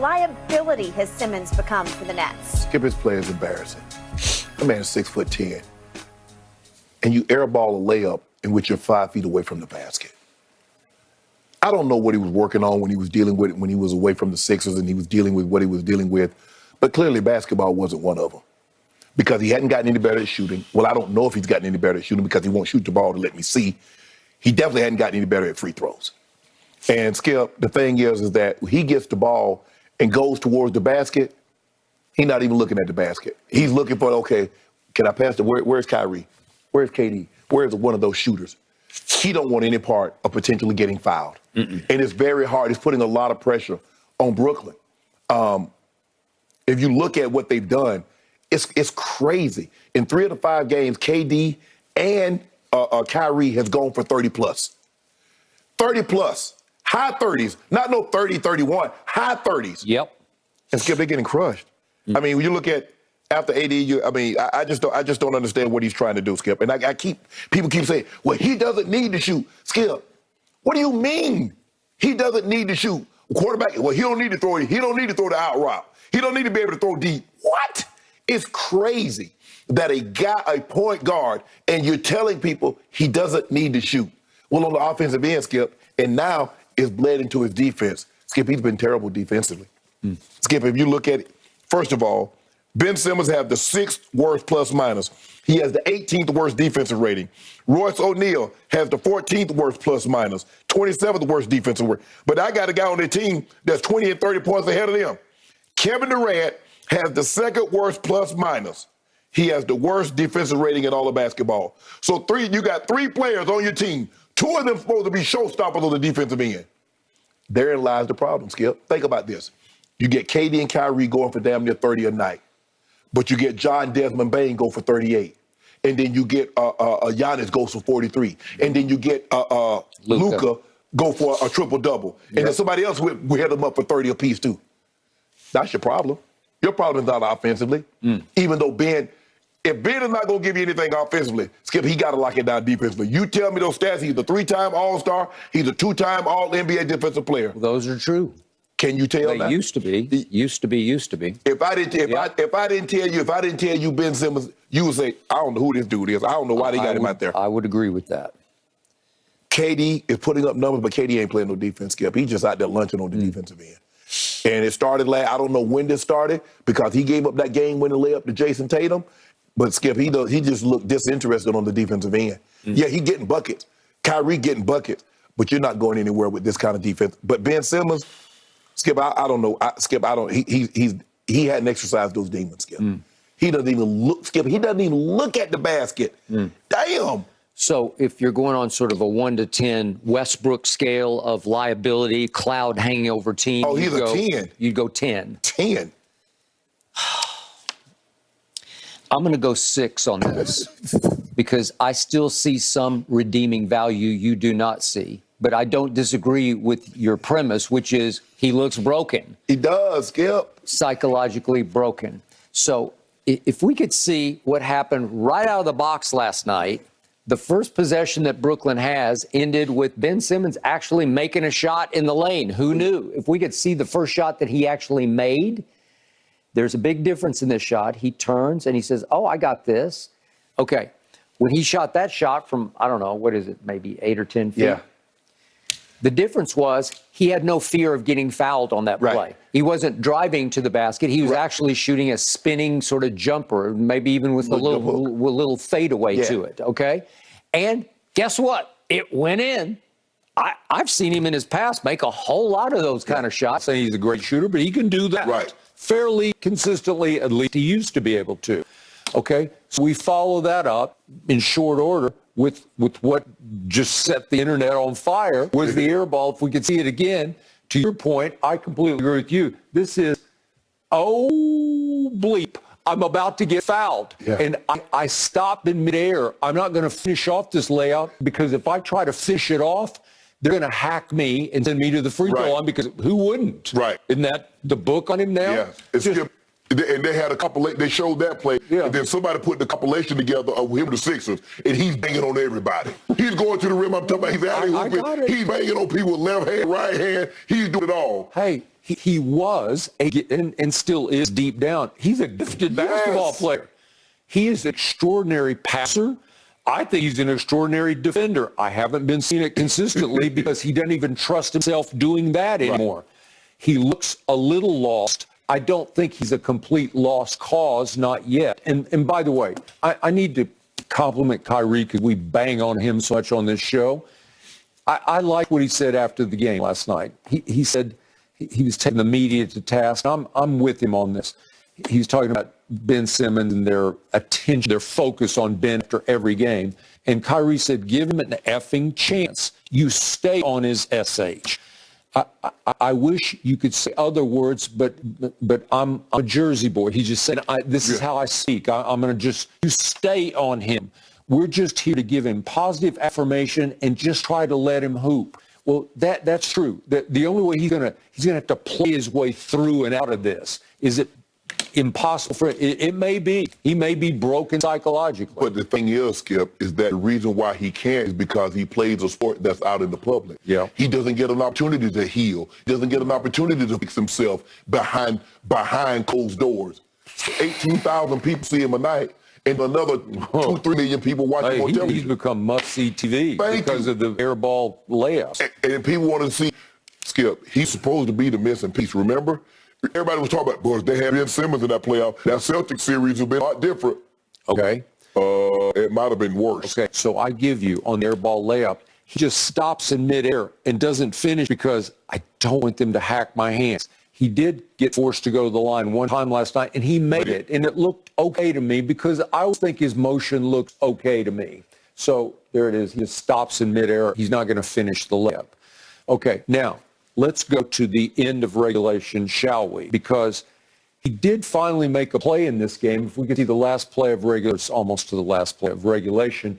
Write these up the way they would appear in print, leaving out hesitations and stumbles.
liability has Simmons become for the Nets? Skipper's play is embarrassing. The man is 6'10", and you airball a layup in which you're 5 feet away from the basket. I don't know what he was working on when he was dealing with it, when he was away from the Sixers and he was dealing with what he was dealing with, but clearly basketball wasn't one of them because he hadn't gotten any better at shooting. Well, I don't know if he's gotten any better at shooting because he won't shoot the ball to let me see. He definitely hadn't gotten any better at free throws. And Skip, the thing is that he gets the ball and goes towards the basket. He's not even looking at the basket. He's looking for, okay, can I pass where's Kyrie? Where's KD? Where's one of those shooters? He don't want any part of potentially getting fouled. And it's very hard. It's putting a lot of pressure on Brooklyn. If you look at what they've done, it's crazy. In 3 of the 5 games, KD and Kyrie has gone for 30+. 30+. High 30s. Not no 30, 31. High 30s. Yep. And Skip, they're getting crushed. I mean, when you look at after AD, I just don't understand what he's trying to do, Skip. And people keep saying, well, he doesn't need to shoot. Skip, what do you mean? He doesn't need to shoot. Quarterback, well, he don't need to throw it. He don't need to throw the out route. He don't need to be able to throw deep. What? It's crazy that a point guard, and you're telling people he doesn't need to shoot. Well, on the offensive end, Skip, and now it's bled into his defense. Skip, he's been terrible defensively. Skip, if you look at it, first of all, Ben Simmons has the 6th worst plus minus. He has the 18th worst defensive rating. Royce O'Neal has the 14th worst plus minus, 27th worst defensive rating. But I got a guy on their team that's 20 and 30 points ahead of them. Kevin Durant has the 2nd worst plus minus. He has the worst defensive rating in all of basketball. So you got 3 players on your team. 2 of them supposed to be showstoppers on the defensive end. Therein lies the problem, Skip. Think about this. You get KD and Kyrie going for damn near 30 a night. But you get John Desmond Bain go for 38. And then you get Giannis goes for 43. And then you get Luka go for a triple-double. Yep. And then somebody else will hit them up for 30 apiece, too. That's your problem. Your problem is not offensively. Even though if Ben is not going to give you anything offensively, Skip, he got to lock it down defensively. You tell me those stats, he's a 3-time All-Star, he's a 2-time All-NBA defensive player. Well, those are true. Can you tell that? They used to be. Used to be. If I didn't tell you Ben Simmons, you would say, I don't know who this dude is. I don't know why they got him out there. I would agree with that. KD is putting up numbers, but KD ain't playing no defense, Skip. He's just out there lunching on the defensive end. And it started I don't know when this started because he gave up that game-winning layup to Jason Tatum. But Skip, he just looked disinterested on the defensive end. Yeah, he getting buckets. Kyrie getting buckets. But you're not going anywhere with this kind of defense. But Ben Simmons, Skip, I don't know. He hadn't exercised those demons, Skip. He doesn't even look, Skip. He doesn't even look at the basket. Damn. So if you're going on sort of a 1 to 10 Westbrook scale of liability, cloud hanging over team. Oh, he's a 10. You'd go 10. 10. I'm going to go 6 on this because I still see some redeeming value you do not see. But I don't disagree with your premise, which is he looks broken. He does, Skip. Psychologically broken. So if we could see what happened right out of the box last night, the first possession that Brooklyn has ended with Ben Simmons actually making a shot in the lane. Who knew? If we could see the first shot that he actually made, there's a big difference in this shot. He turns and he says, oh, I got this. Okay. When he shot that shot from, I don't know, what is it, maybe 8 or 10 feet? Yeah. The difference was he had no fear of getting fouled on that play. Right. He wasn't driving to the basket. He was actually shooting a spinning sort of jumper, maybe even with a little fadeaway to it, okay? And guess what? It went in. I've seen him in his past make a whole lot of those kind of shots. Saying he's a great shooter, but he can do that fairly consistently, at least he used to be able to. Okay? So we follow that up in short order with what just set the internet on fire was the air ball. If we could see it again, to your point, I completely agree with you. This is, oh, bleep, I'm about to get fouled. Yeah. And I stop in midair. I'm not going to finish off this layout because if I try to fish it off, they're going to hack me and send me to the free throw line because who wouldn't? Right. Isn't that the book on him now? Yeah. It's and they had a compilation. They showed that play, and then somebody put the compilation together of him, the Sixers, and he's banging on everybody. He's going to the rim. I'm talking about he's banging on people with left hand, right hand. He's doing it all. Hey, he was, and still is deep down, he's a gifted basketball player. He is an extraordinary passer. I think he's an extraordinary defender. I haven't been seeing it consistently because he doesn't even trust himself doing that anymore. Right. He looks a little lost. I don't think he's a complete lost cause, not yet. And by the way, I need to compliment Kyrie because we bang on him so much on this show. I like what he said after the game last night. He said he was taking the media to task. I'm with him on this. He was talking about Ben Simmons and their attention, their focus on Ben after every game. And Kyrie said, give him an effing chance. You stay on his SH. I wish you could say other words, but I'm a Jersey boy. He just said, this is how I speak. I'm going to you stay on him. We're just here to give him positive affirmation and just try to let him hoop. Well, that's true. The only way he's going to have to play his way through and out of this. Is it impossible for it may be. He may be broken psychologically. But the thing is, Skip, is that the reason why he can't is because he plays a sport that's out in the public. Yeah. He doesn't get an opportunity to heal. He doesn't get an opportunity to fix himself behind closed doors. 18,000 people see him a night, and another 2-3 million people watch him on television. He's become must-see TV because of the airball layups. And people want to see Skip. He's supposed to be the missing piece. Remember? Everybody was talking about, boys, they had Ben Simmons in that playoff. That Celtics series has been a lot different. Okay. It might have been worse. Okay, so I give you on the airball layup, he just stops in midair and doesn't finish because I don't want them to hack my hands. He did get forced to go to the line one time last night, and he made it, and it looked okay to me because I always think his motion looks okay to me. So there it is. He just stops in midair. He's not going to finish the layup. Okay, now, let's go to the end of regulation, shall we? Because he did finally make a play in this game. If we could see the last play of regulation, it's almost to the last play of regulation.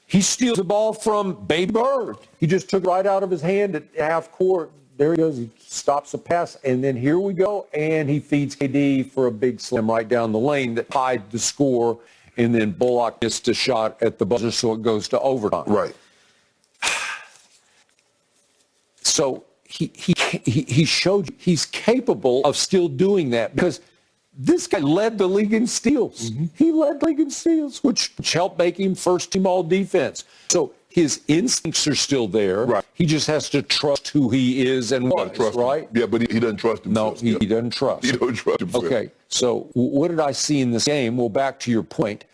He steals the ball from Baby Bird. He just took it right out of his hand at half court. There he goes. He stops the pass, and then here we go, and he feeds KD for a big slam right down the lane that tied the score, and then Bullock missed a shot at the buzzer, so it goes to overtime. Right. So he showed you he's capable of still doing that because this guy led the league in steals. Mm-hmm. He led the league in steals, which helped make him first-team all-defense. So his instincts are still there. Right. He just has to trust who he is and was, right? Yeah, but he doesn't trust himself. No, he doesn't trust. He doesn't trust himself. Okay, so what did I see in this game? Well, back to your point.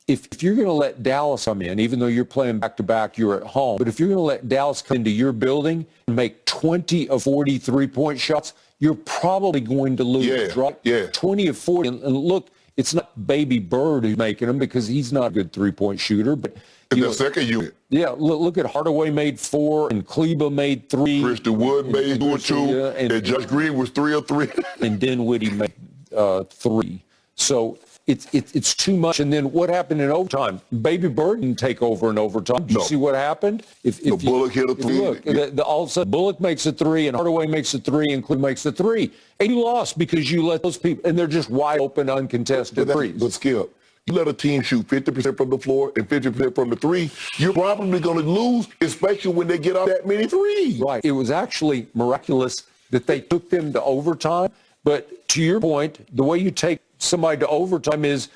If you're going to let Dallas come in, even though you're playing back-to-back, you're at home, but if you're going to let Dallas come into your building and make 20 of 40 three-point shots, you're probably going to lose, right? Yeah. 20 of 40. And look, it's not Baby Bird who's making them because he's not a good three-point shooter. But in the second unit. Yeah, look at Hardaway made 4 and Kleba made 3. Christian Wood made 2 or 2. And Josh Green was 3 of 3. And Dinwiddie made 3. So it's too much. And then what happened in overtime? Baby Bird didn't take over in overtime. Did you see what happened? If Bullock hit a 3. Look, all of a sudden Bullock makes a 3 and Hardaway makes a 3 and Kleba makes a 3. And you lost because you let those people, and they're just wide open, uncontested threes. But Skip, you let a team shoot 50% from the floor and 50% from the 3, you're probably going to lose, especially when they get out that many threes. Right. It was actually miraculous that they took them to overtime. But to your point, the way you take somebody to overtime is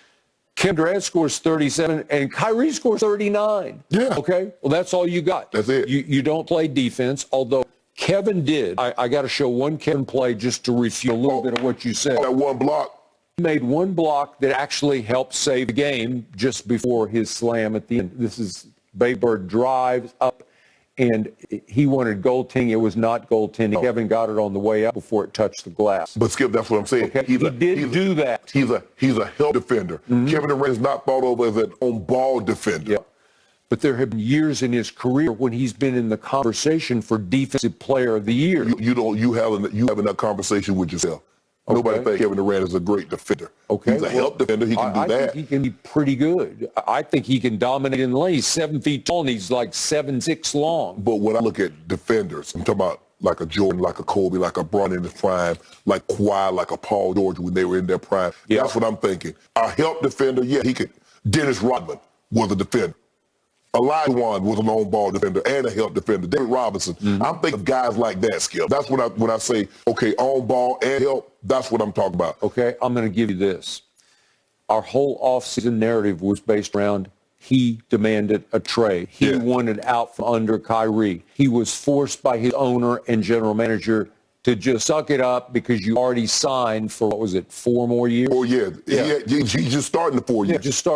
Kevin Durant scores 37 and Kyrie scores 39. Yeah. Okay? Well, that's all you got. That's it. You don't play defense, although Kevin did. I got to show one Kevin play just to refute a little bit of what you said. That one block. He made one block that actually helped save the game just before his slam at the end. This is Baby Bird drives up, and he wanted goaltending. It was not goaltending. Kevin got it on the way up before it touched the glass. But Skip, that's what I'm saying. Okay. He did do that. He's a help defender. Mm-hmm. Kevin Durant is not thought of as an on-ball defender. Yeah. But there have been years in his career when he's been in the conversation for Defensive Player of the Year. You having that conversation with yourself. Okay. Nobody thinks Kevin Durant is a great defender. Okay. He's a help defender. He can do that. I think he can be pretty good. I think he can dominate in the lane. He's 7 feet tall and he's like 7'6" long. But when I look at defenders, I'm talking about like a Jordan, like a Kobe, like a Bron in his prime, like Kawhi, like a Paul George when they were in their prime. Yeah. That's what I'm thinking. A help defender, yeah, he could. Dennis Rodman was a defender. Olajuwon was a lone ball defender and a help defender. David Robinson. I'm thinking of guys like that, Skip. That's when I say, okay, on ball and help, that's what I'm talking about. Okay, I'm going to give you this. Our whole offseason narrative was based around he demanded a trade. He wanted out from under Kyrie. He was forced by his owner and general manager to just suck it up because you already signed for, what was it, 4 more years? 4 years. He's just starting the 4 years. Just start.